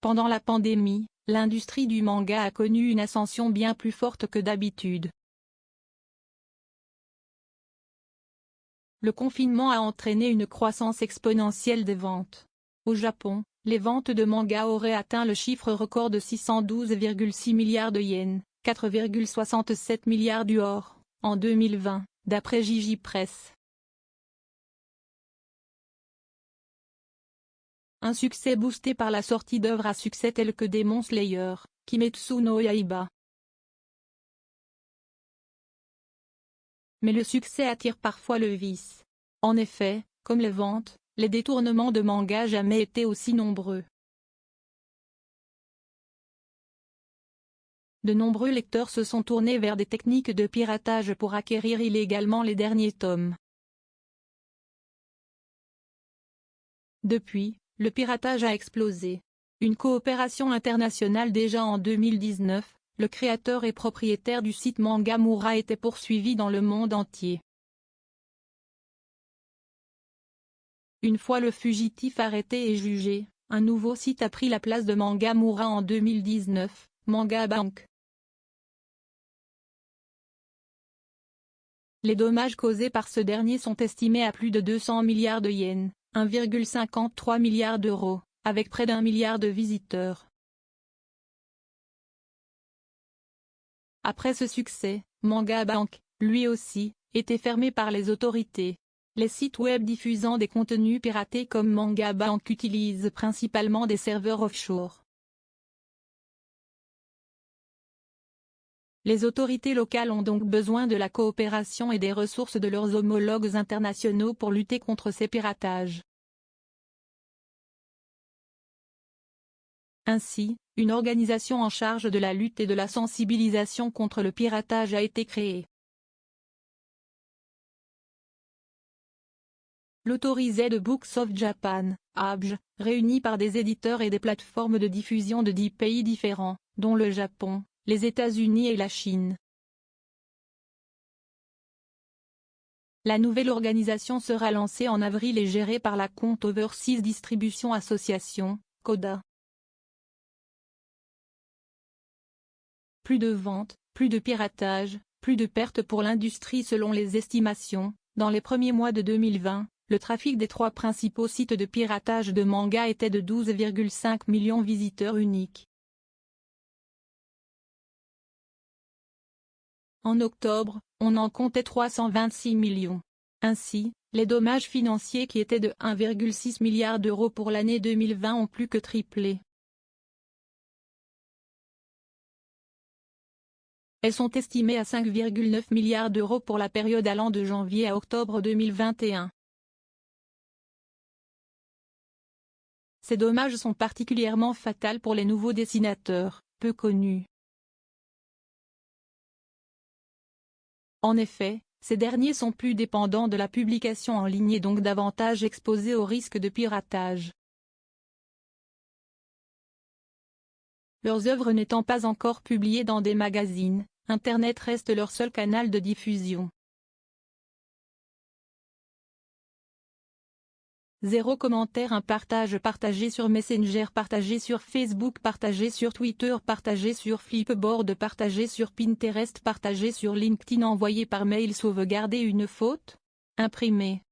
Pendant la pandémie, l'industrie du manga a connu une ascension bien plus forte que d'habitude. Le confinement a entraîné une croissance exponentielle des ventes. Au Japon, les ventes de manga auraient atteint le chiffre record de 612,6 milliards de yens, 4,67 milliards d'euros, en 2020, d'après Jiji Press. Un succès boosté par la sortie d'œuvres à succès telles que Demon Slayer, Kimetsu no Yaiba. Mais le succès attire parfois le vice. En effet, comme les ventes, les détournements de manga jamais été aussi nombreux. De nombreux lecteurs se sont tournés vers des techniques de piratage pour acquérir illégalement les derniers tomes. Depuis, le piratage a explosé. Une coopération internationale déjà en 2019, le créateur et propriétaire du site Mangamura était poursuivi dans le monde entier. Une fois le fugitif arrêté et jugé, un nouveau site a pris la place de Mangamura en 2019, Mangabank. Les dommages causés par ce dernier sont estimés à plus de 200 milliards de yens, 1,53 milliard d'euros, avec près d'1 milliard de visiteurs. Après ce succès, Mangabank, lui aussi, était fermé par les autorités. Les sites web diffusant des contenus piratés comme Mangabank utilisent principalement des serveurs offshore. Les autorités locales ont donc besoin de la coopération et des ressources de leurs homologues internationaux pour lutter contre ces piratages. Ainsi, une organisation en charge de la lutte et de la sensibilisation contre le piratage a été créée. L'Authorized Books of Japan, ABJ, réunie par des éditeurs et des plateformes de diffusion de 10 pays différents, dont le Japon, les États-Unis et la Chine. La nouvelle organisation sera lancée en avril et gérée par la Compte Overseas Distribution Association, CODA. Plus de ventes, plus de piratage, plus de pertes pour l'industrie selon les estimations. Dans les premiers mois de 2020, le trafic des 3 principaux sites de piratage de manga était de 12,5 millions de visiteurs uniques. En octobre, on en comptait 326 millions. Ainsi, les dommages financiers qui étaient de 1,6 milliard d'euros pour l'année 2020 ont plus que triplé. Elles sont estimées à 5,9 milliards d'euros pour la période allant de janvier à octobre 2021. Ces dommages sont particulièrement fatals pour les nouveaux dessinateurs, peu connus. En effet, ces derniers sont plus dépendants de la publication en ligne et donc davantage exposés au risque de piratage. Leurs œuvres n'étant pas encore publiées dans des magazines, Internet reste leur seul canal de diffusion. 0 commentaire. Un partage partagé sur Messenger, partagé sur Facebook, partagé sur Twitter, partagé sur Flipboard, partagé sur Pinterest, partagé sur LinkedIn, envoyé par mail, sauvegarder une faute, imprimé.